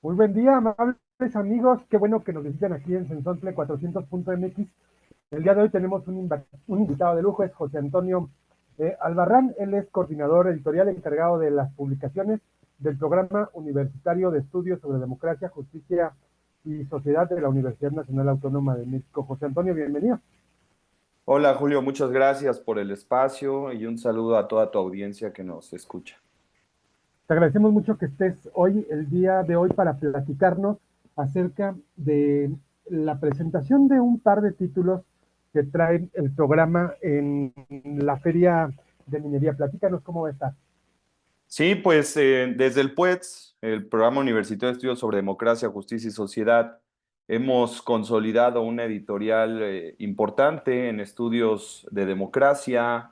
Muy buen día, amables amigos. Qué bueno que nos visitan aquí en Sensontle 400.mx. El día de hoy tenemos un invitado de lujo, es José Antonio Albarrán. Él es coordinador editorial encargado de las publicaciones del Programa Universitario de Estudios sobre Democracia, Justicia y Sociedad de la Universidad Nacional Autónoma de México. José Antonio, bienvenido. Hola Julio, muchas gracias por el espacio y un saludo a toda tu audiencia que nos escucha. Te agradecemos mucho que estés hoy, el día de hoy, para platicarnos acerca de la presentación de un par de títulos que trae el programa en la Feria de Minería. Platícanos cómo va a estar. Sí, pues desde el PUETS, el Programa Universitario de Estudios sobre Democracia, Justicia y Sociedad, hemos consolidado una editorial importante en estudios de democracia,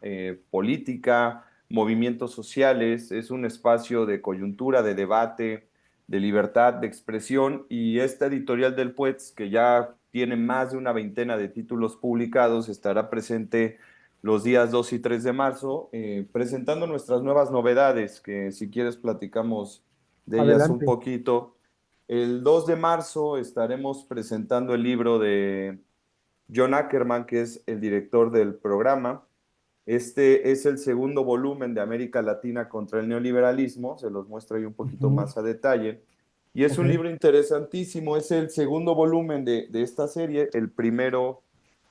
política, movimientos sociales. Es un espacio de coyuntura, de debate, de libertad de expresión y esta editorial del PUETS, que ya tiene más de una veintena de títulos publicados, estará presente los días 2 y 3 de marzo, presentando nuestras nuevas novedades, que si quieres platicamos de ellas un Adelante. poquito. El 2 de marzo estaremos presentando el libro de John Ackerman, que es el director del programa. Este es el segundo volumen de América Latina contra el neoliberalismo, se los muestro ahí un poquito Ujú. más a detalle. Y es Ok. un libro interesantísimo, es el segundo volumen de esta serie, el primero,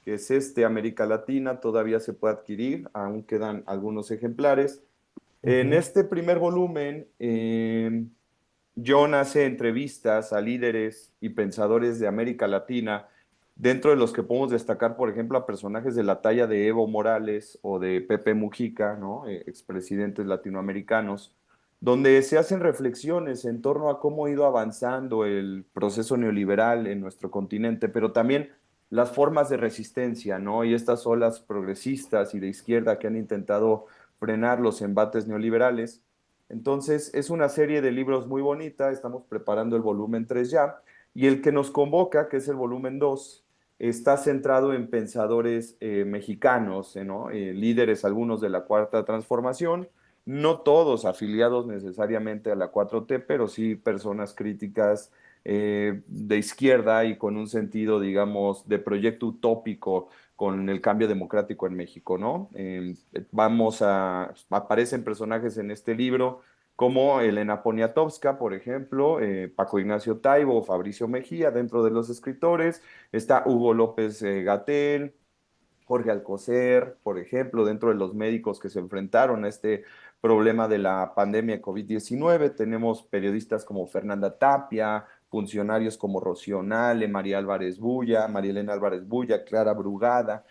que es este, América Latina, todavía se puede adquirir, aún quedan algunos ejemplares. En Ujú. este primer volumen, John hace entrevistas a líderes y pensadores de América Latina, dentro de los que podemos destacar, por ejemplo, a personajes de la talla de Evo Morales o de Pepe Mujica, ¿no? Expresidentes latinoamericanos, donde se hacen reflexiones en torno a cómo ha ido avanzando el proceso neoliberal en nuestro continente, pero también las formas de resistencia, ¿no? Y estas olas progresistas y de izquierda que han intentado frenar los embates neoliberales. Entonces, es una serie de libros muy bonita, estamos preparando el volumen 3 ya, y el que nos convoca, que es el volumen 2, está centrado en pensadores mexicanos, ¿no? Líderes algunos de la Cuarta Transformación, no todos afiliados necesariamente a la 4T, pero sí personas críticas de izquierda y con un sentido, digamos, de proyecto utópico con el cambio democrático en México, ¿no? Aparecen personajes en este libro como Elena Poniatowska, por ejemplo, Paco Ignacio Taibo, Fabricio Mejía, dentro de los escritores, está Hugo López Gatell, Jorge Alcocer, por ejemplo, dentro de los médicos que se enfrentaron a este problema de la pandemia COVID-19, tenemos periodistas como Fernanda Tapia, funcionarios como Rocío Nale, María Álvarez Bulla, María Elena Álvarez Bulla, Clara Brugada.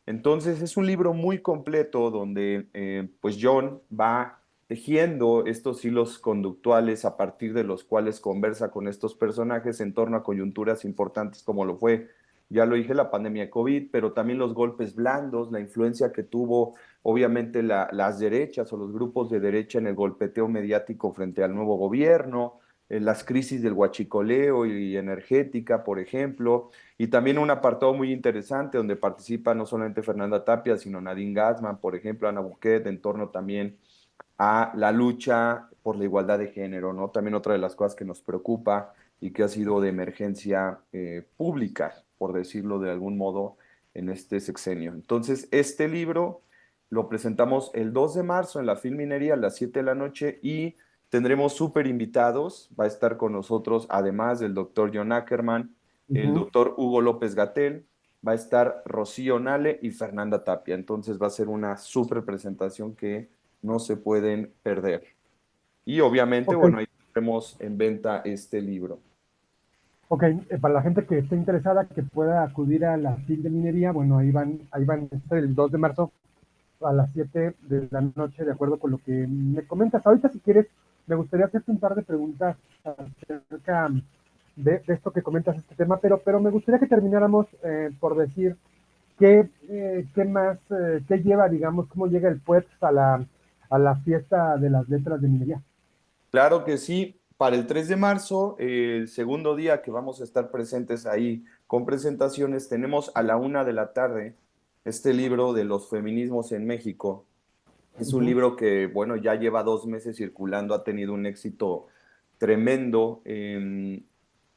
Entonces es un libro muy completo donde pues John va tejiendo estos hilos conductuales a partir de los cuales conversa con estos personajes en torno a coyunturas importantes como lo fue, ya lo dije, la pandemia de COVID, pero también los golpes blandos, la influencia que tuvo obviamente las derechas o los grupos de derecha en el golpeteo mediático frente al nuevo gobierno, las crisis del huachicoleo y energética, por ejemplo, y también un apartado muy interesante donde participa no solamente Fernanda Tapia, sino Nadine Gassman, por ejemplo, Ana Buquet, en torno también a la lucha por la igualdad de género, ¿no? También otra de las cosas que nos preocupa y que ha sido de emergencia pública, por decirlo de algún modo, en este sexenio. Entonces, este libro lo presentamos el 2 de marzo en la Filminería a las 7 de la noche y tendremos súper invitados. Va a estar con nosotros, además del doctor John Ackerman, el Ujú. doctor Hugo López Gatell, va a estar Rocío Nale y Fernanda Tapia. Entonces va a ser una súper presentación que no se pueden perder. Y obviamente, Ok. bueno, ahí tenemos en venta este libro. Ok, para la gente que esté interesada, que pueda acudir a la FIL de minería, bueno, ahí van a estar el 2 de marzo a las 7 de la noche, de acuerdo con lo que me comentas. Ahorita, si quieres, me gustaría hacerte un par de preguntas acerca de esto que comentas, este tema, pero me gustaría que termináramos por decir qué más, qué lleva, digamos, cómo llega el PUEX a la fiesta de las letras de minería. Claro que sí, para el 3 de marzo, el segundo día que vamos a estar presentes ahí con presentaciones, tenemos a la 1 de la tarde este libro de los feminismos en México. Es un Ujú. libro que, bueno, ya lleva 2 meses circulando, ha tenido un éxito tremendo.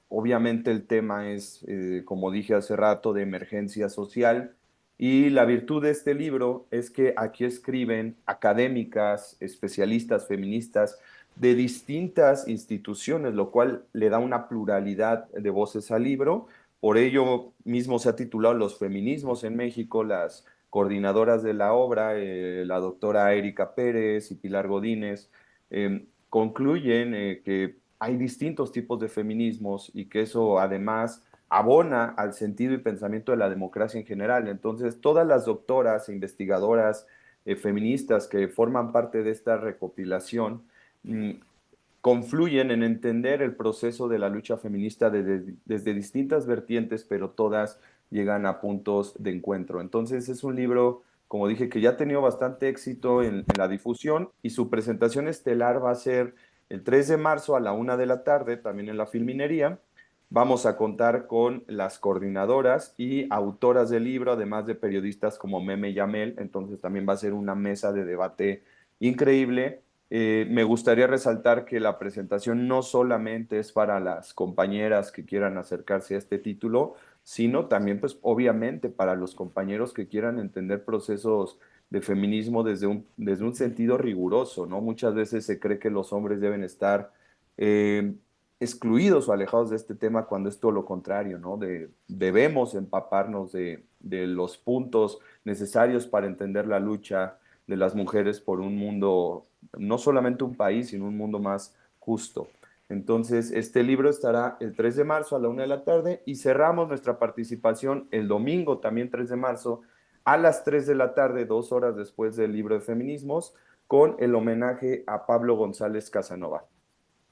Obviamente el tema es, como dije hace rato, de emergencia social y la virtud de este libro es que aquí escriben académicas, especialistas, feministas de distintas instituciones, lo cual le da una pluralidad de voces al libro. Por ello mismo se ha titulado Los feminismos en México, las coordinadoras de la obra, la doctora Erika Pérez y Pilar Godínez, concluyen que hay distintos tipos de feminismos y que eso además abona al sentido y pensamiento de la democracia en general. Entonces, todas las doctoras e investigadoras feministas que forman parte de esta recopilación mm, confluyen en entender el proceso de la lucha feminista desde distintas vertientes, pero todas llegan a puntos de encuentro. Entonces es un libro, como dije, que ya ha tenido bastante éxito en la difusión y su presentación estelar va a ser el 3 de marzo a la 1 de la tarde, también en la Filminería. Vamos a contar con las coordinadoras y autoras del libro, además de periodistas como Meme Yamel. Entonces también va a ser una mesa de debate increíble. Me gustaría resaltar que la presentación no solamente es para las compañeras que quieran acercarse a este título, sino también, pues, obviamente para los compañeros que quieran entender procesos de feminismo desde un sentido riguroso, ¿no? Muchas veces se cree que los hombres deben estar eh, excluidos o alejados de este tema cuando es todo lo contrario, ¿no? Debemos empaparnos de los puntos necesarios para entender la lucha de las mujeres por un mundo, no solamente un país, sino un mundo más justo. Entonces, este libro estará el 3 de marzo a la 1 de la tarde y cerramos nuestra participación el domingo, también 3 de marzo, a las 3 de la tarde, 2 horas después del libro de feminismos, con el homenaje a Pablo González Casanova.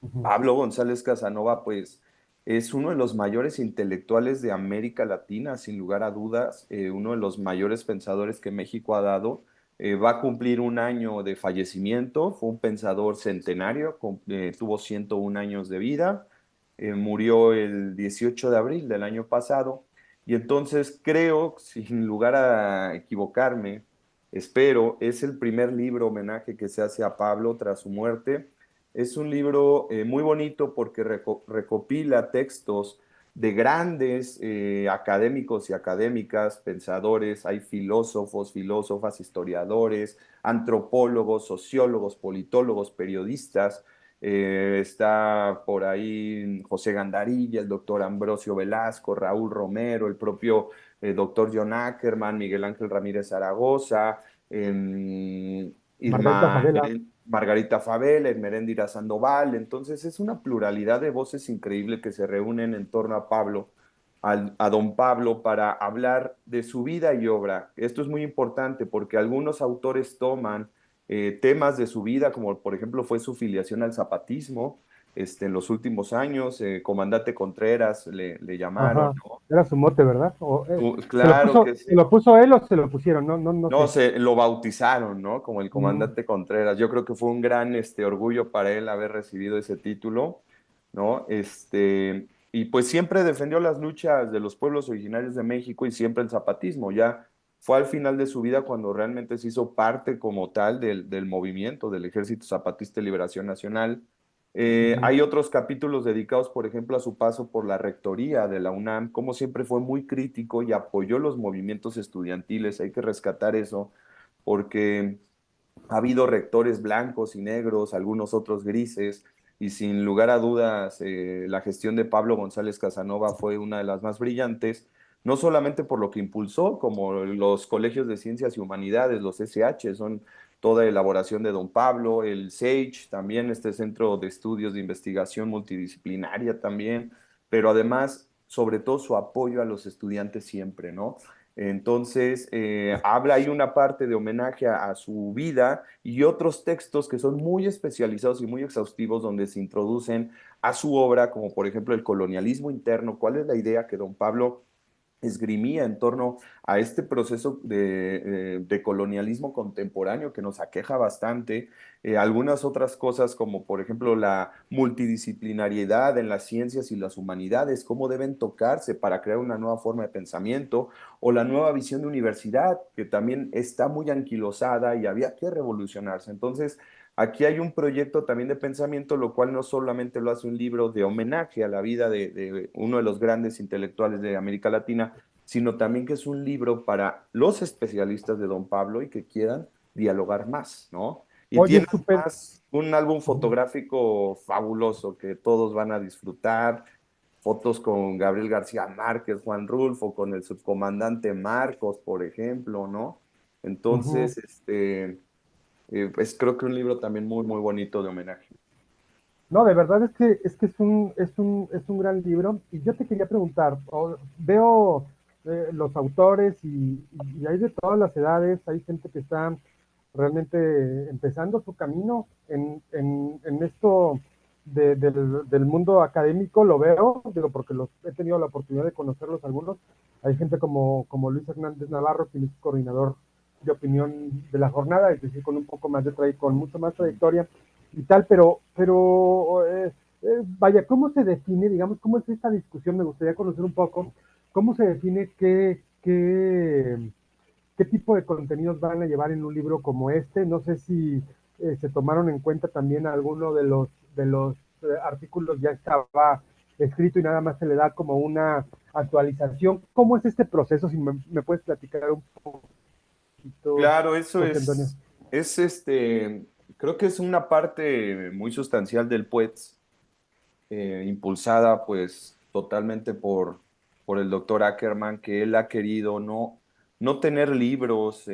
Ujú. Pablo González Casanova, pues, es uno de los mayores intelectuales de América Latina, sin lugar a dudas, uno de los mayores pensadores que México ha dado. Va a cumplir un año de fallecimiento, fue un pensador centenario, tuvo 101 años de vida, murió el 18 de abril del año pasado, y entonces creo, sin lugar a equivocarme, espero, es el primer libro homenaje que se hace a Pablo tras su muerte. Es un libro muy bonito porque recopila textos de grandes académicos y académicas, pensadores, hay filósofos, filósofas, historiadores, antropólogos, sociólogos, politólogos, periodistas. Está por ahí José Gandarilla, el doctor Ambrosio Velasco, Raúl Romero, el propio doctor John Ackerman, Miguel Ángel Ramírez Zaragoza, Margarita Irma Favela. Margarita Favela, Esmeréndira Sandoval. Entonces es una pluralidad de voces increíble que se reúnen en torno a Pablo, a don Pablo, para hablar de su vida y obra. Esto es muy importante porque algunos autores toman temas de su vida, como por ejemplo fue su filiación al zapatismo, en los últimos años, Comandante Contreras le llamaron, Ajá. ¿no? Era su mote, ¿verdad? Claro que ¿Se sí. lo puso él o se lo pusieron? No, no, no No, sé. se lo bautizaron, ¿no? Como el Mm, comandante Contreras. Yo creo que fue un gran orgullo para él haber recibido ese título, ¿no? Y pues siempre defendió las luchas de los pueblos originarios de México y siempre el zapatismo. Ya fue al final de su vida cuando realmente se hizo parte como tal del movimiento del Ejército Zapatista de Liberación Nacional. ujú. Hay otros capítulos dedicados, por ejemplo, a su paso por la rectoría de la UNAM, como siempre fue muy crítico y apoyó los movimientos estudiantiles. Hay que rescatar eso, porque ha habido rectores blancos y negros, algunos otros grises, y sin lugar a dudas, la gestión de Pablo González Casanova fue una de las más brillantes, no solamente por lo que impulsó, como los colegios de ciencias y humanidades, los SH, son toda elaboración de don Pablo, el SAGE, también este centro de estudios de investigación multidisciplinaria también, pero además, sobre todo, su apoyo a los estudiantes siempre, ¿no? Entonces, habla ahí una parte de homenaje a su vida y otros textos que son muy especializados y muy exhaustivos donde se introducen a su obra, como por ejemplo el colonialismo interno, cuál es la idea que don Pablo esgrimía en torno a este proceso de colonialismo contemporáneo que nos aqueja bastante. Algunas otras cosas como por ejemplo la multidisciplinariedad en las ciencias y las humanidades, cómo deben tocarse para crear una nueva forma de pensamiento, o la nueva visión de universidad, que también está muy anquilosada y había que revolucionarse. Entonces, Aquí hay un proyecto también de pensamiento, lo cual no solamente lo hace un libro de homenaje a la vida de uno de los grandes intelectuales de América Latina, sino también que es un libro para los especialistas de Don Pablo y que quieran dialogar más, ¿no? Y Oye, tiene súper. además un álbum Ujú, fotográfico fabuloso que todos van a disfrutar, fotos con Gabriel García Márquez, Juan Rulfo, con el subcomandante Marcos, por ejemplo, ¿no? ujú. Entonces, creo que un libro también muy, muy bonito de homenaje. No, de verdad es que es un gran libro. Y yo te quería preguntar, veo los autores y hay de todas las edades, hay gente que está realmente empezando su camino en esto del mundo académico, lo veo, digo, porque he tenido la oportunidad de conocerlos algunos. Hay gente como Luis Hernández Navarro, quien es coordinador de opinión de la jornada, es decir, con un poco más de con mucho más trayectoria y tal, vaya, ¿cómo se define, digamos, cómo es esta discusión? Me gustaría conocer un poco cómo se define qué tipo de contenidos van a llevar en un libro como este. No sé si se tomaron en cuenta también alguno de los artículos ya estaba escrito y nada más se le da como una actualización. ¿Cómo es este proceso? Si me puedes platicar un poquito, Claro, eso José Antonio. es creo que es una parte muy sustancial del PUETS, impulsada pues totalmente por el doctor Ackerman, que él ha querido no tener libros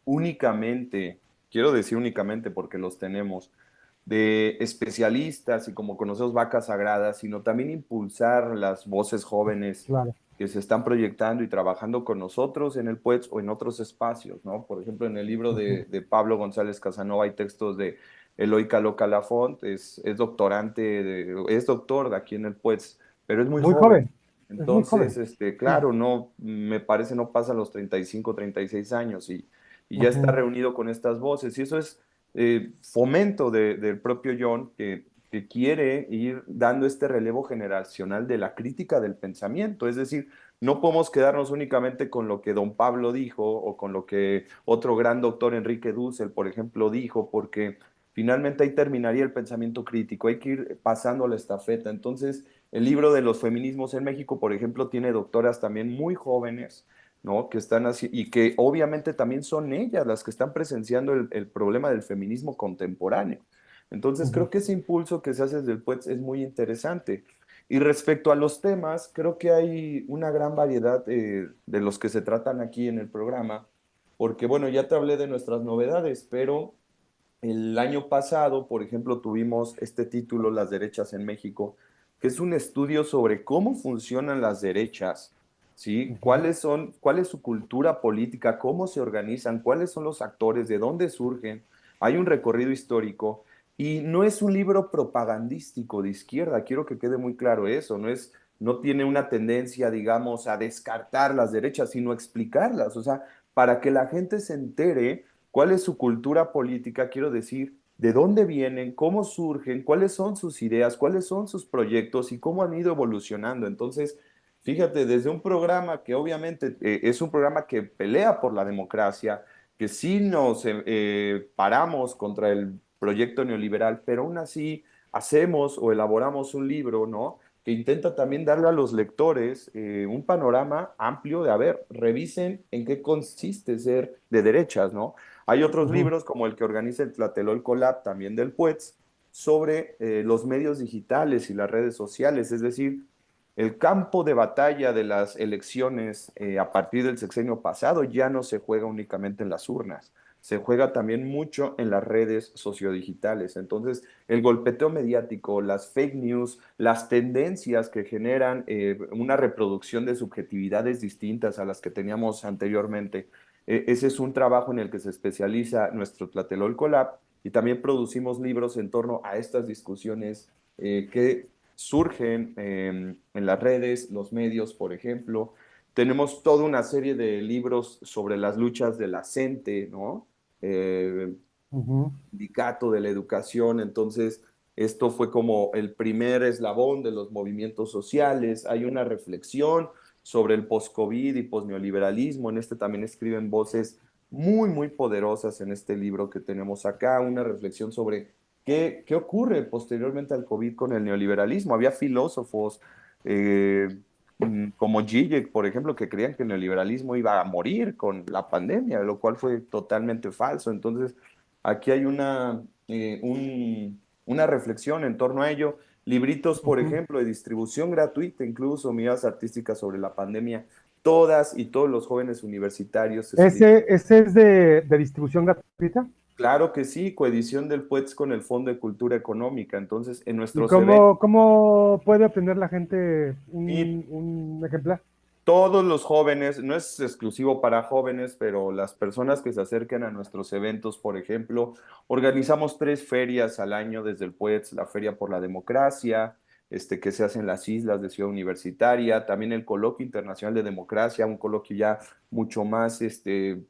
únicamente, quiero decir únicamente porque los tenemos, de especialistas y como conocemos vacas sagradas, sino también impulsar las voces jóvenes Claro. que se están proyectando y trabajando con nosotros en el PUETS o en otros espacios, ¿no? Por ejemplo, en el libro Uh-huh. de Pablo González Casanova hay textos de Eloy Caló Calafont, es doctorante, es doctor de aquí en el PUETS, pero es muy Muy joven. joven, es muy Entonces, joven. Sí. claro, no, me parece no pasa los 35, 36 años y ya está Uh-huh. reunido con estas voces. Y eso es fomento del propio John que quiere ir dando este relevo generacional de la crítica del pensamiento. Es decir, no podemos quedarnos únicamente con lo que don Pablo dijo o con lo que otro gran doctor Enrique Dussel, por ejemplo, dijo, porque finalmente ahí terminaría el pensamiento crítico. Hay que ir pasando la estafeta. Entonces, el libro de los feminismos en México, por ejemplo, tiene doctoras también muy jóvenes, ¿no? Que están así, y que obviamente también son ellas las que están presenciando el problema del feminismo contemporáneo. Entonces, Uh-huh. creo que ese impulso que se hace desde el PUETS es muy interesante. Y respecto a los temas, creo que hay una gran variedad de los que se tratan aquí en el programa, porque bueno, ya te hablé de nuestras novedades, pero el año pasado, por ejemplo, tuvimos este título, Las derechas en México, que es un estudio sobre cómo funcionan las derechas, ¿sí? Uh-huh. Cuál es su cultura política, cómo se organizan, cuáles son los actores, de dónde surgen. Hay un recorrido histórico y no es un libro propagandístico de izquierda, quiero que quede muy claro eso, no tiene una tendencia, digamos, a descartar las derechas, sino a explicarlas, o sea, para que la gente se entere cuál es su cultura política, quiero decir, de dónde vienen, cómo surgen, cuáles son sus ideas, cuáles son sus proyectos y cómo han ido evolucionando. Entonces, fíjate, desde un programa que obviamente es un programa que pelea por la democracia, que sí nos paramos contra el proyecto neoliberal, pero aún así hacemos o elaboramos un libro, ¿no? Que intenta también darle a los lectores un panorama amplio de, a ver, revisen en qué consiste ser de derechas, ¿no? Hay otros Uh-huh. libros como el que organiza el Tlatelolco Lab, también del PUETS, sobre los medios digitales y las redes sociales, es decir, el campo de batalla de las elecciones a partir del sexenio pasado ya no se juega únicamente en las urnas, se juega también mucho en las redes sociodigitales. Entonces, el golpeteo mediático, las fake news, las tendencias que generan una reproducción de subjetividades distintas a las que teníamos anteriormente, ese es un trabajo en el que se especializa nuestro Tlatelolco Lab y también producimos libros en torno a estas discusiones que surgen en las redes, los medios, por ejemplo. Tenemos toda una serie de libros sobre las luchas de la gente, ¿no? Eh, Uh-huh. Sindicato de la educación, entonces esto fue como el primer eslabón de los movimientos sociales. Hay una reflexión sobre el post-COVID y post-neoliberalismo. En este también escriben voces muy, muy poderosas en este libro que tenemos acá, una reflexión sobre qué ocurre posteriormente al COVID con el neoliberalismo. Había filósofos eh, como Zizek, por ejemplo, que creían que el neoliberalismo iba a morir con la pandemia, lo cual fue totalmente falso. Entonces, aquí hay una reflexión en torno a ello. Libritos, por Ujú. ejemplo, de distribución gratuita, incluso miradas artísticas sobre la pandemia. Todas y todos los jóvenes universitarios escriben. ¿Ese es de distribución gratuita? Claro que sí, coedición del PUETS con el Fondo de Cultura Económica. Entonces, en ¿Y nuestros eventos, cómo puede obtener la gente y un ejemplar? todos los jóvenes, no es exclusivo para jóvenes, pero las personas que se acerquen a nuestros eventos, por ejemplo, organizamos 3 ferias al año desde el PUETS, la Feria por la Democracia, que se hace en las islas de Ciudad Universitaria, también el Coloquio Internacional de Democracia, un coloquio ya mucho más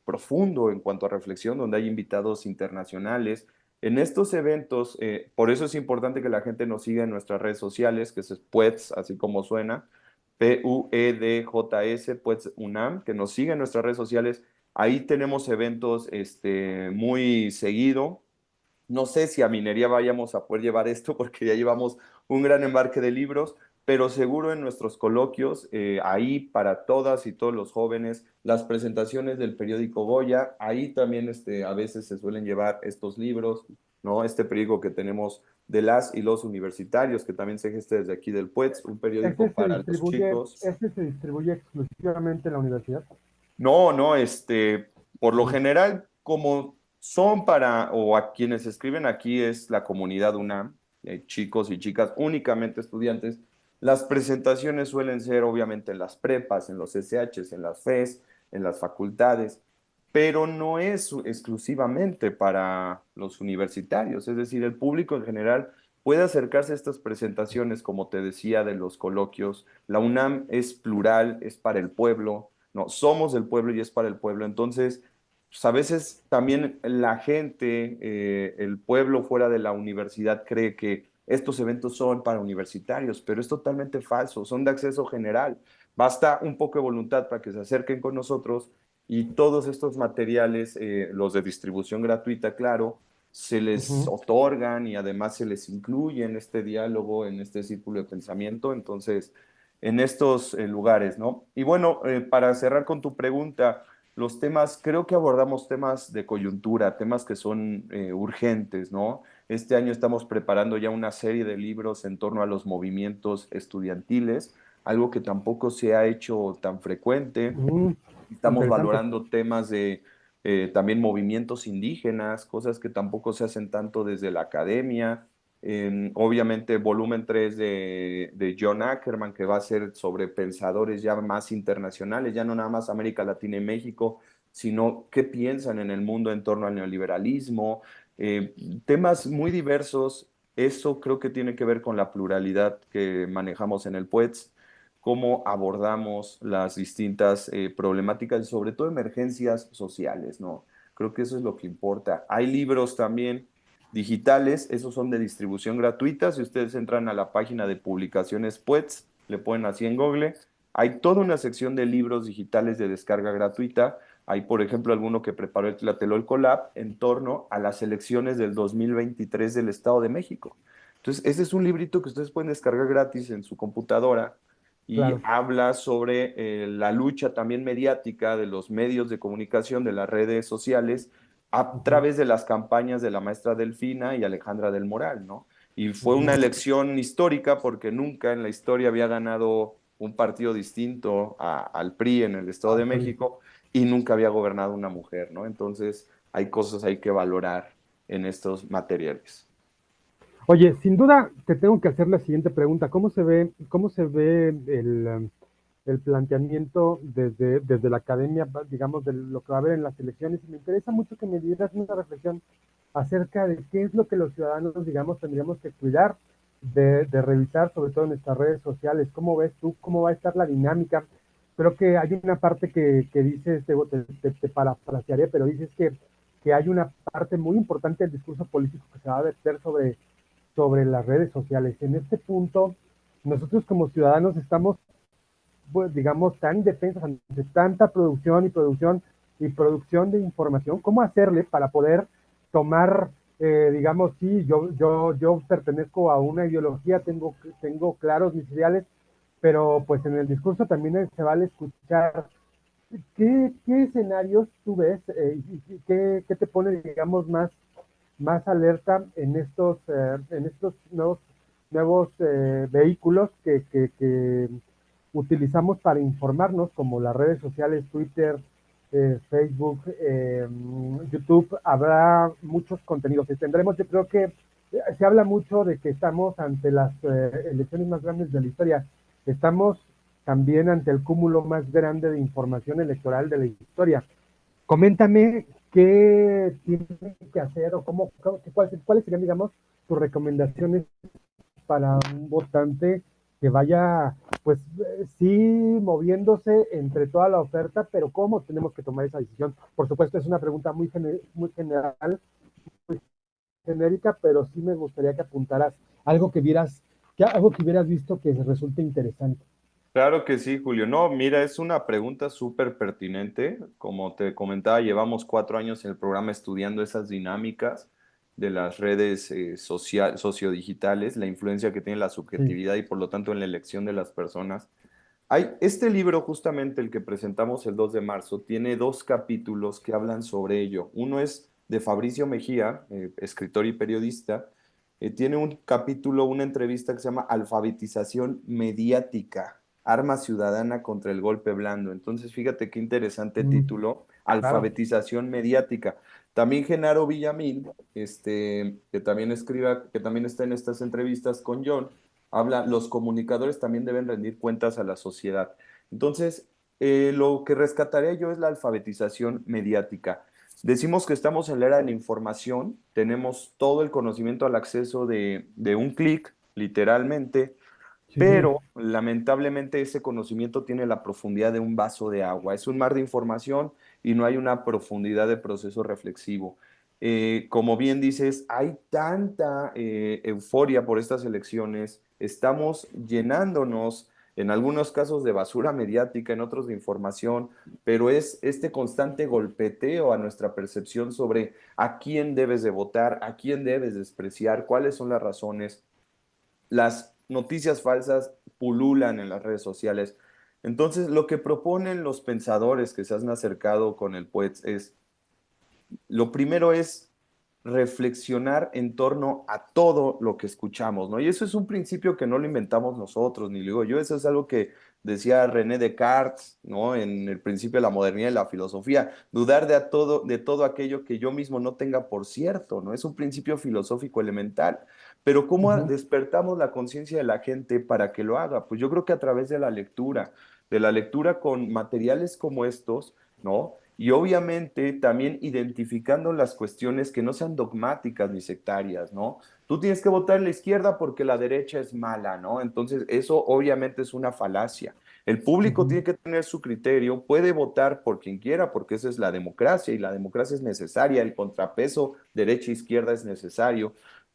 profundo en cuanto a reflexión, donde hay invitados internacionales. En estos eventos, por eso es importante que la gente nos siga en nuestras redes sociales, que es PUETS, así como suena PUEDJS, pues UNAM, que nos siga en nuestras redes sociales. Ahí tenemos eventos muy seguido. No sé si a minería vayamos a poder llevar esto porque ya llevamos un gran embarque de libros, pero seguro en nuestros coloquios, ahí para todas y todos los jóvenes, las presentaciones del periódico Goya, ahí también a veces se suelen llevar estos libros, ¿no? Este periódico que tenemos de las y los universitarios, que también se gesta desde aquí del PUETS, un periódico para los chicos. Ese se distribuye exclusivamente en la universidad. No, no, por lo Ujú. general, como son para, o a quienes escriben aquí es la comunidad UNAM, y hay chicos y chicas, únicamente estudiantes, las presentaciones suelen ser obviamente en las prepas, en los SHs, en las FES, en las facultades, pero no es exclusivamente para los universitarios, es decir, el público en general puede acercarse a estas presentaciones, como te decía, de los coloquios. La UNAM es plural, es para el pueblo, no, somos del pueblo y es para el pueblo. Entonces, pues a veces también la gente, el pueblo fuera de la universidad cree que estos eventos son para universitarios, pero es totalmente falso, son de acceso general. Basta un poco de voluntad para que se acerquen con nosotros y todos estos materiales, los de distribución gratuita, claro, se les Ujú. otorgan y además se les incluye en este diálogo, en este círculo de pensamiento. Entonces, en estos lugares, ¿no? Y bueno, para cerrar con tu pregunta, los temas, creo que abordamos temas de coyuntura, temas que son urgentes, ¿no? Este año estamos preparando ya una serie de libros en torno a los movimientos estudiantiles, algo que tampoco se ha hecho tan frecuente. Mm, Estamos interesante. valorando temas de también movimientos indígenas, cosas que tampoco se hacen tanto desde la academia. Obviamente, volumen 3 de John Ackerman, que va a ser sobre pensadores ya más internacionales, ya no nada más América Latina y México, sino qué piensan en el mundo en torno al neoliberalismo. eh, Temas muy diversos. Eso creo que tiene que ver con la pluralidad que manejamos en el PUETS, cómo abordamos las distintas problemáticas y sobre todo emergencias sociales, ¿no? Creo que eso es lo que importa. Hay libros también digitales, esos son de distribución gratuita. Si ustedes entran a la página de publicaciones PUETS, le ponen así en Google, hay toda una sección de libros digitales de descarga gratuita. Hay, por ejemplo, alguno que preparó el Tlatelolco Lab en torno a las elecciones del 2023 del Estado de México. Entonces, ese es un librito que ustedes pueden descargar gratis en su computadora y Claro. habla sobre la lucha también mediática de los medios de comunicación, de las redes sociales, a Ujú, través de las campañas de la maestra Delfina y Alejandra del Moral, ¿no? Y fue una ujú. elección histórica porque nunca en la historia había ganado un partido distinto al PRI en el Estado de Al PRI. México y nunca había gobernado una mujer, ¿no? Entonces hay cosas hay que valorar en estos materiales. Oye, sin duda te tengo que hacer la siguiente pregunta. Cómo se ve el planteamiento desde la academia, digamos, de lo que va a haber en las elecciones? Y me interesa mucho que me dieras una reflexión acerca de qué es lo que los ciudadanos, digamos, tendríamos que cuidar de revisar, sobre todo en nuestras redes sociales. ¿Cómo ves tú? ¿Cómo va a estar la dinámica? Creo que hay una parte que dices, te parafrasearé, pero dices que hay una parte muy importante del discurso político que se va a verter sobre las redes sociales. En este punto, nosotros como ciudadanos estamos, pues, digamos, tan indefensos ante tanta producción y producción. y producción de información, cómo hacerle para poder tomar, digamos, sí, yo pertenezco a una ideología, tengo claros mis ideales, pero pues en el discurso también se vale escuchar qué escenarios tú ves y qué te pone, digamos, más alerta en estos nuevos vehículos que utilizamos para informarnos, como las redes sociales, Twitter, Facebook, YouTube. Habrá muchos contenidos y tendremos, yo creo que se habla mucho de que estamos ante las elecciones más grandes de la historia. Estamos también ante el cúmulo más grande de información electoral de la historia. Coméntame qué tiene que hacer o cuáles serían, digamos, tus recomendaciones para un votante que vaya, pues sí, moviéndose entre toda la oferta, pero ¿cómo tenemos que tomar esa decisión? Por supuesto, es una pregunta muy general, muy genérica, pero sí me gustaría que apuntaras algo que hubieras visto que resulte interesante. Claro que sí, Julio. No, mira, es una pregunta súper pertinente. Como te comentaba, llevamos 4 años en el programa estudiando esas dinámicas de las redes sociodigitales, la influencia que tiene la Sí. subjetividad y por lo tanto en la elección de las personas. Este libro, justamente el que presentamos el 2 de marzo, tiene 2 capítulos que hablan sobre ello. Uno es de Fabricio Mejía, escritor y periodista. Tiene un capítulo, una entrevista que se llama Alfabetización mediática, arma ciudadana contra el golpe blando. Entonces, fíjate qué interesante Mm, título, claro. Alfabetización mediática. También Genaro Villamil, que también que también está en estas entrevistas con John, habla, los comunicadores también deben rendir cuentas a la sociedad. Entonces, lo que rescataré yo es la alfabetización mediática. Decimos que estamos en la era de la información, tenemos todo el conocimiento al acceso de un clic, literalmente, Sí, sí. pero lamentablemente ese conocimiento tiene la profundidad de un vaso de agua. Es un mar de información y no hay una profundidad de proceso reflexivo. Como bien dices, hay tanta euforia por estas elecciones, estamos llenándonos en algunos casos de basura mediática, en otros de información, pero es este constante golpeteo a nuestra percepción sobre a quién debes de votar, a quién debes despreciar, cuáles son las razones. Las noticias falsas pululan en las redes sociales. Entonces, lo que proponen los pensadores que se han acercado con el PUETS es, lo primero es reflexionar en torno a todo lo que escuchamos, ¿no? Y eso es un principio que no lo inventamos nosotros, ni lo digo yo, eso es algo que decía René Descartes, ¿no? En el principio de la modernidad y la filosofía, dudar de todo aquello que yo mismo no tenga por cierto, ¿no? Es un principio filosófico elemental. Pero ¿cómo Ujú, despertamos la conciencia de la gente para que lo haga? Pues yo creo que a través de la lectura con materiales como estos, ¿no? Y obviamente también identificando las cuestiones que no sean dogmáticas ni sectarias, ¿no? Tú tienes que votar en la izquierda porque la derecha es mala, ¿no? Entonces, eso obviamente es una falacia. El público ujú. tiene que tener su criterio, puede votar por quien quiera, porque esa es la democracia y la democracia es necesaria, el contrapeso derecha-izquierda es necesario,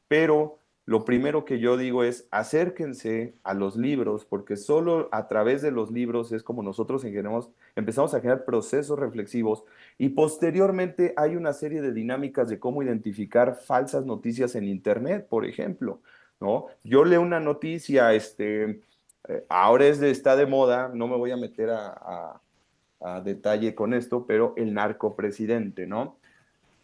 pero lo primero que yo digo es acérquense a los libros, porque solo a través de los libros es como nosotros empezamos a generar procesos reflexivos y posteriormente hay una serie de dinámicas de cómo identificar falsas noticias en Internet, por ejemplo, ¿no? Yo leo una noticia, ahora está de moda, no me voy a meter a detalle con esto, pero el narcopresidente, ¿no?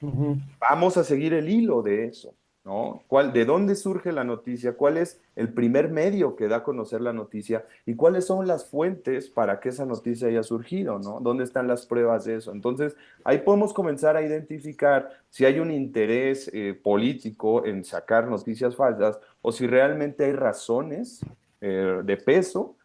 Ujú, Vamos a seguir el hilo de eso, ¿no? ¿De dónde surge la noticia? ¿Cuál es el primer medio que da a conocer la noticia? ¿Y cuáles son las fuentes para que esa noticia haya surgido, ¿no? ¿Dónde están las pruebas de eso? Entonces, ahí podemos comenzar a identificar si hay un interés político en sacar noticias falsas o si realmente hay razones de peso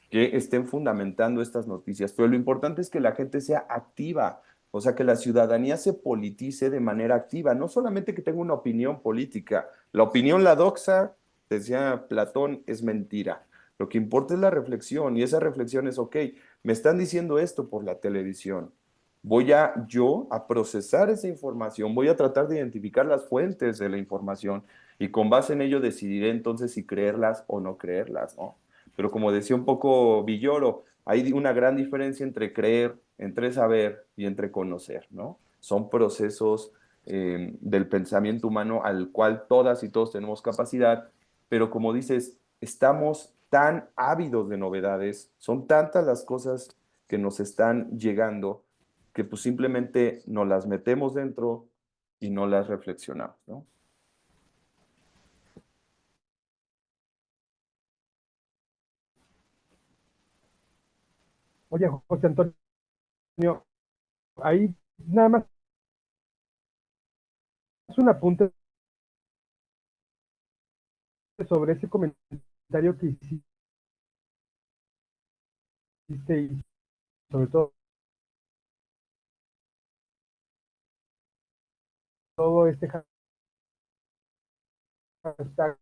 que estén fundamentando estas noticias. Pero lo importante es que la gente sea activa, o sea, que la ciudadanía se politice de manera activa, no solamente que tenga una opinión política. La opinión, la doxa, decía Platón, es mentira. Lo que importa es la reflexión y esa reflexión es, ok, me están diciendo esto por la televisión. Voy a yo a procesar esa información, voy a tratar de identificar las fuentes de la información y con base en ello decidiré entonces si creerlas o no creerlas, ¿no? pero como decía un poco Villoro, hay una gran diferencia entre creer, entre saber y entre conocer, ¿no? Son procesos del pensamiento humano al cual todas y todos tenemos capacidad, pero como dices, estamos tan ávidos de novedades, son tantas las cosas que nos están llegando que pues simplemente nos las metemos dentro y no las reflexionamos, ¿no? Oye, José Antonio, ahí nada más un apunte sobre ese comentario que hiciste y sobre todo este hashtag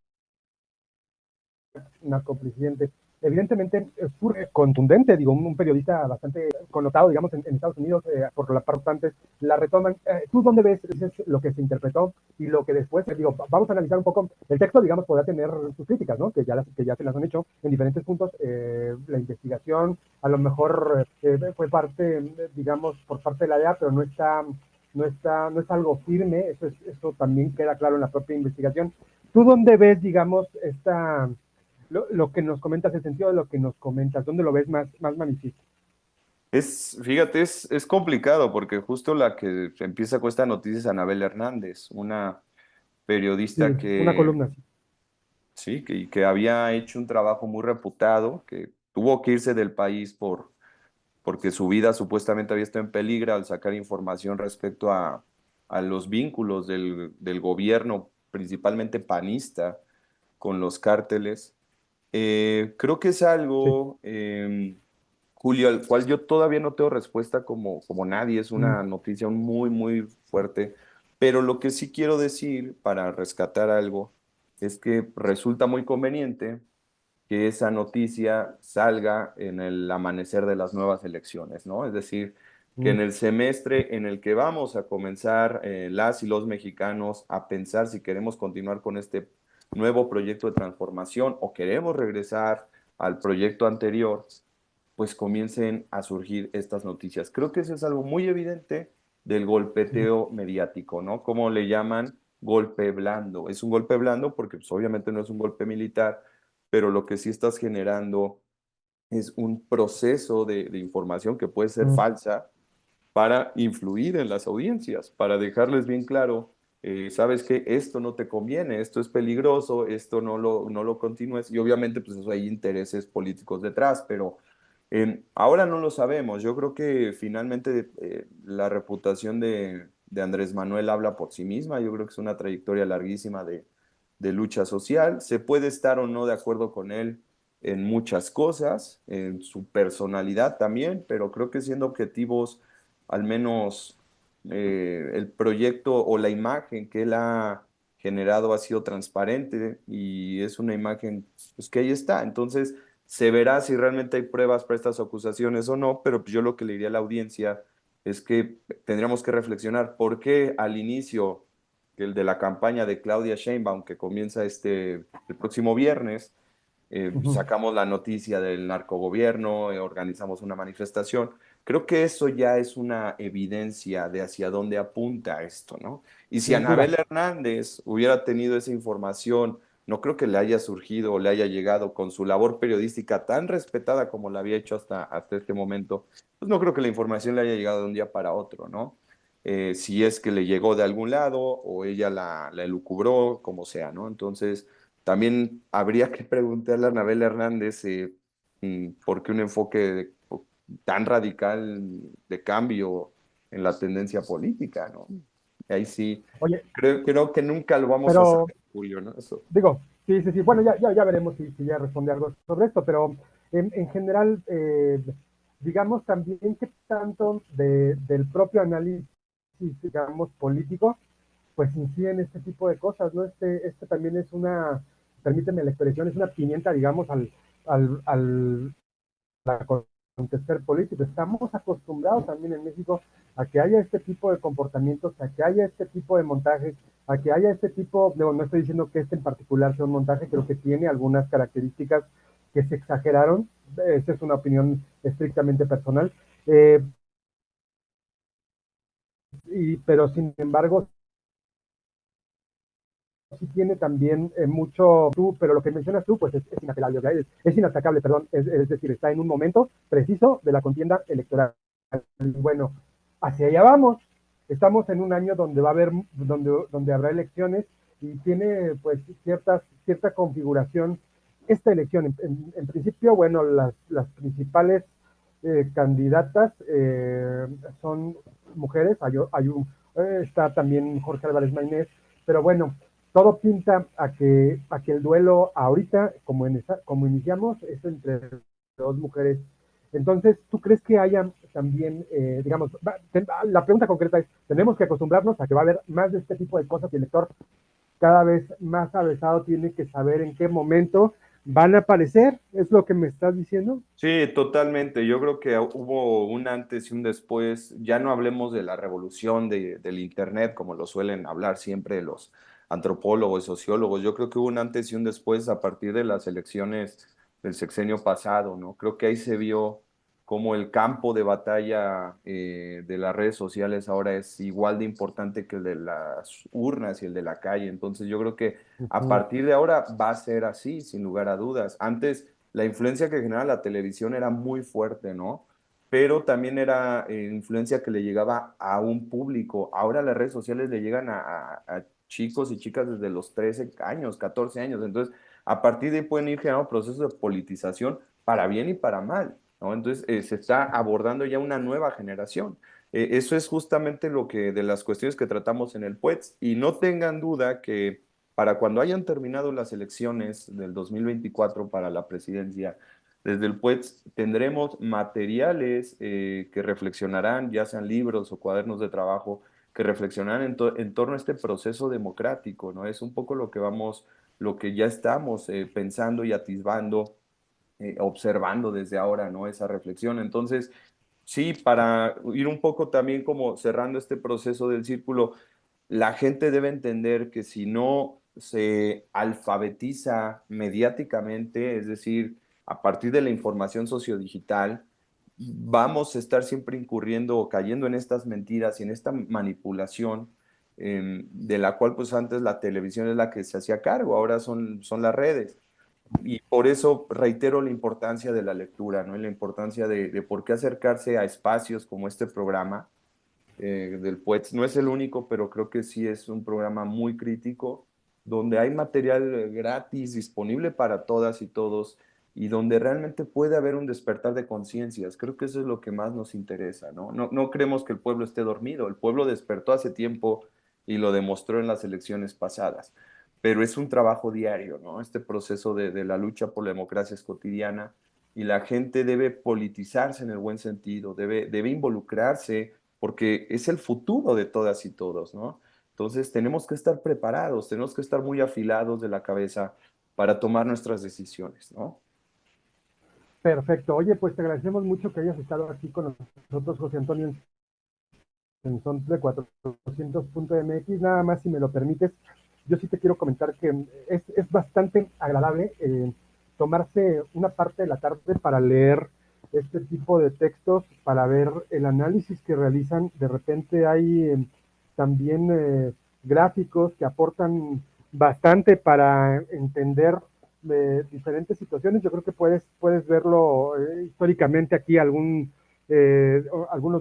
narcopresidente. Evidentemente surge contundente, digo, un periodista bastante connotado, digamos, en Estados Unidos, por la parte la retoman. ¿Tú dónde ves lo que se interpretó y lo que después, digo, vamos a analizar un poco el texto, digamos, podrá tener sus críticas, ¿no? Que ya se las han hecho en diferentes puntos. La investigación, a lo mejor fue parte, digamos, por parte de la DEA, pero no es algo firme, eso también queda claro en la propia investigación. ¿Tú dónde ves, digamos, lo que nos comentas, el sentido de lo que nos comentas, dónde lo ves más manifiesto? Fíjate, es complicado porque justo la que empieza con esta noticia es Anabel Hernández, una periodista Sí, una que, columna, sí. sí, que había hecho un trabajo muy reputado, que tuvo que irse del país porque su vida supuestamente había estado en peligro al sacar información respecto a los vínculos del gobierno, principalmente panista, con los cárteles. Creo que es Sí. algo, Julio, al cual yo todavía no tengo respuesta como nadie. Es Mm, una noticia muy, muy fuerte. Pero lo que sí quiero decir para rescatar algo es que resulta muy conveniente que esa noticia salga en el amanecer de las nuevas elecciones, ¿no? Es decir, que mm, en el semestre en el que vamos a comenzar las y los mexicanos a pensar si queremos continuar con este nuevo proyecto de transformación o queremos regresar al proyecto anterior, pues comiencen a surgir estas noticias. Creo que eso es algo muy evidente del sí. golpeteo mediático, ¿no? Como le llaman golpe blando. Es un golpe blando porque pues, obviamente no es un golpe militar, pero lo que sí estás generando es un proceso de información que puede ser Mm, falsa para influir en las audiencias, para dejarles bien claro, sabes que esto no te conviene, esto es peligroso, esto no lo continúes, y obviamente pues eso hay intereses políticos detrás, pero ahora no lo sabemos. Yo creo que finalmente la reputación de Andrés Manuel habla por sí misma. Yo creo que es una trayectoria larguísima de lucha social. Se puede estar o no de acuerdo con él en muchas cosas, en su personalidad también, pero creo que siendo objetivos, al menos el proyecto o la imagen que él ha generado ha sido transparente y es una imagen pues, que ahí está. Entonces, se verá si realmente hay pruebas para estas acusaciones o no, pero pues yo lo que le diría a la audiencia es que tendríamos que reflexionar por qué al inicio el de la campaña de Claudia Sheinbaum, que comienza el próximo viernes, ujú, sacamos la noticia del narcogobierno, organizamos una manifestación. Creo que eso ya es una evidencia de hacia dónde apunta esto, ¿no? Y si sin duda. Anabel Hernández hubiera tenido esa información, no creo que le haya surgido o le haya llegado con su labor periodística tan respetada como la había hecho hasta este momento, pues no creo que la información le haya llegado de un día para otro, ¿no? Si es que le llegó de algún lado o ella la elucubró, como sea, ¿no? Entonces, también habría que preguntarle a Anabel Hernández por qué un enfoque tan radical de cambio en la tendencia política, ¿no? Ahí sí, Oye, creo que nunca lo vamos a pero saber, Julio, ¿no? Eso. digo, sí, sí, sí. Bueno, ya veremos si ya responde algo sobre esto, pero en general, digamos también que tanto del propio análisis, digamos, político, pues incide en este tipo de cosas, ¿no? Este también es permíteme la expresión, es una pimienta, digamos, al acontecer político. Estamos acostumbrados también en México a que haya este tipo de comportamientos, a que haya este tipo de montajes, a que haya este tipo, no estoy diciendo que este en particular sea un montaje, creo que tiene algunas características que se exageraron. Esa es una opinión estrictamente personal. Eh, pero sin embargo, sí tiene también mucho tú, pero lo que mencionas tú, pues es inapelable, ¿verdad? Es inatacable, perdón, es decir, está en un momento preciso de la contienda electoral. Bueno, hacia allá vamos. Estamos en un año donde va a haber, donde habrá elecciones y tiene pues cierta configuración esta elección. En principio, bueno, las principales candidatas son mujeres, está también Jorge Álvarez Maynés, pero bueno, todo pinta a que el duelo ahorita, como iniciamos, es entre dos mujeres. Entonces, ¿tú crees que haya también, digamos, la pregunta concreta es, tenemos que acostumbrarnos a que va a haber más de este tipo de cosas y el lector cada vez más avesado tiene que saber en qué momento van a aparecer? ¿Es lo que me estás diciendo? Sí, totalmente. Yo creo que hubo un antes y un después. Ya no hablemos de la revolución del Internet, como lo suelen hablar siempre los antropólogos y sociólogos. Yo creo que hubo un antes y un después a partir de las elecciones del sexenio pasado, ¿no? Creo que ahí se vio cómo el campo de batalla de las redes sociales ahora es igual de importante que el de las urnas y el de la calle. Entonces yo creo que Uh a -huh. partir de ahora va a ser así, sin lugar a dudas. Antes la influencia que generaba la televisión era muy fuerte, ¿no? Pero también era influencia que le llegaba a un público. Ahora las redes sociales le llegan a chicos y chicas desde los 13 años, 14 años. Entonces, a partir de ahí pueden ir generando procesos de politización para bien y para mal, ¿no? Entonces, se está abordando ya una nueva generación. Eso es justamente lo que de las cuestiones que tratamos en el PUETS. Y no tengan duda que para cuando hayan terminado las elecciones del 2024 para la presidencia, desde el PUETS tendremos materiales que reflexionarán, ya sean libros o cuadernos de trabajo, que reflexionarán en torno a este proceso democrático, ¿no? Es un poco lo que vamos, lo que ya estamos pensando y atisbando, observando desde ahora, ¿no? Esa reflexión. Entonces, sí, para ir un poco también como cerrando este proceso del círculo, la gente debe entender que si no se alfabetiza mediáticamente, es decir, a partir de la información sociodigital, vamos a estar siempre incurriendo o cayendo en estas mentiras y en esta manipulación de la cual pues antes la televisión es la que se hacía cargo, ahora son las redes. Y por eso reitero la importancia de la lectura, ¿no? Y la importancia de por qué acercarse a espacios como este programa del PUETS. No es el único, pero creo que sí es un programa muy crítico, donde hay material gratis disponible para todas y todos y donde realmente puede haber un despertar de conciencias. Creo que eso es lo que más nos interesa, ¿no? No creemos que el pueblo esté dormido, el pueblo despertó hace tiempo y lo demostró en las elecciones pasadas, pero es un trabajo diario, ¿no? Este proceso de la lucha por la democracia es cotidiana y la gente debe politizarse en el buen sentido, debe involucrarse porque es el futuro de todas y todos, ¿no? Entonces tenemos que estar preparados, tenemos que estar muy afilados de la cabeza para tomar nuestras decisiones, ¿no? Perfecto. Oye, pues te agradecemos mucho que hayas estado aquí con nosotros, José Antonio, en Son de 400.mx. Nada más, si me lo permites, yo sí te quiero comentar que es bastante agradable tomarse una parte de la tarde para leer este tipo de textos, para ver el análisis que realizan. De repente hay también gráficos que aportan bastante para entender diferentes situaciones. Yo creo que puedes verlo históricamente aquí, algunos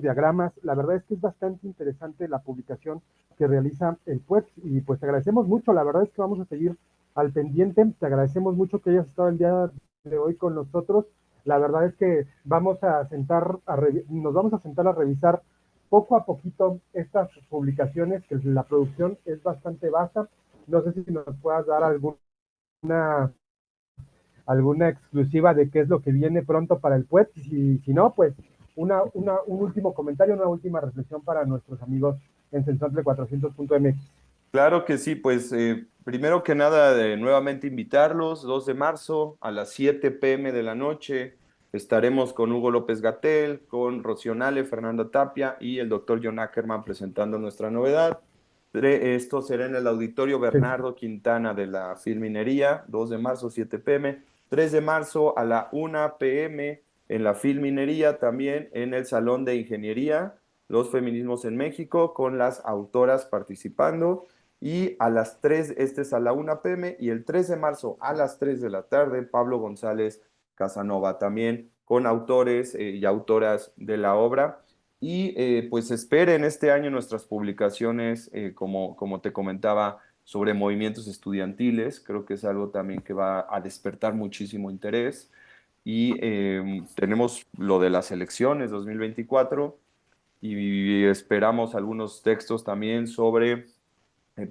diagramas. La verdad es que es bastante interesante la publicación que realiza el PUEX y pues te agradecemos mucho. La verdad es que vamos a seguir al pendiente. Te agradecemos mucho que hayas estado el día de hoy con nosotros. La verdad es que nos vamos a sentar a revisar poco a poquito estas publicaciones, que la producción es bastante vasta. No sé si nos puedas dar alguna exclusiva de qué es lo que viene pronto para el PUET. Si no, pues un último comentario, una última reflexión para nuestros amigos en Sensontle 400.mx. Claro que sí, pues primero que nada, nuevamente invitarlos, 2 de marzo a las 7 p.m. de la noche, estaremos con Hugo López Gatell, con Rocío Nale, Fernanda Tapia y el doctor John Ackerman presentando nuestra novedad. Esto será en el Auditorio Sí. Bernardo Quintana de la Filminería, 2 de marzo, 7 p.m. 3 de marzo a la 1 p.m. en la Filminería, también en el Salón de Ingeniería, los feminismos en México, con las autoras participando. Y a las 3, este es a la 1 p.m. Y el 3 de marzo a las 3 de la tarde, Pablo González Casanova, también con autores y autoras de la obra. Y pues esperen este año nuestras publicaciones, como te comentaba, sobre movimientos estudiantiles. Creo que es algo también que va a despertar muchísimo interés. Y tenemos lo de las elecciones 2024 y esperamos algunos textos también sobre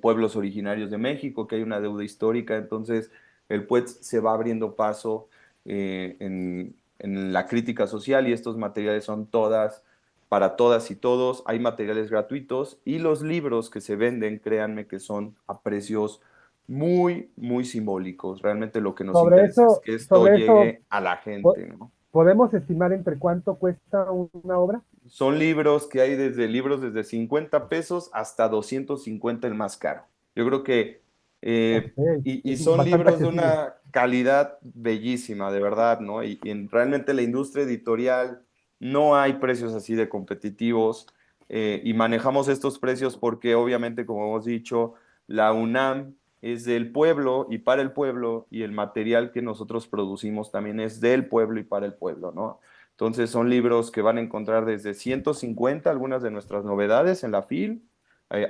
pueblos originarios de México, que hay una deuda histórica. Entonces el PUET se va abriendo paso en la crítica social y estos materiales son todas para todas y todos. Hay materiales gratuitos y los libros que se venden, créanme que son a precios muy, muy simbólicos. Realmente lo que nos interesa es que esto Sobre eso, llegue a la po- gente, ¿no? ¿podemos estimar entre cuánto cuesta una obra? Son libros que hay desde 50 pesos hasta 250 el más caro. Yo creo que, Ok, y es son bastante libros de accesible. una calidad bellísima, de verdad, ¿no? Realmente la industria editorial no hay precios así de competitivos, y manejamos estos precios porque obviamente, como hemos dicho, la UNAM es del pueblo y para el pueblo y el material que nosotros producimos también es del pueblo y para el pueblo, ¿no? Entonces son libros que van a encontrar desde 150, algunas de nuestras novedades en la FIL,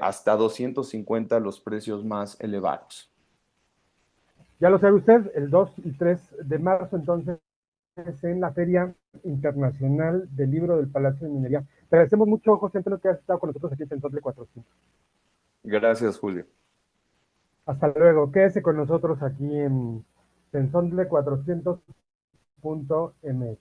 hasta 250 los precios más elevados. Ya lo sabe usted, el 2 y 3 de marzo, entonces, en la Feria Internacional del Libro del Palacio de Minería. Te agradecemos mucho, José Antonio, que has estado con nosotros aquí en Tensontle 400. Gracias, Julio. Hasta luego. Quédese con nosotros aquí en Tensontle 400.mx.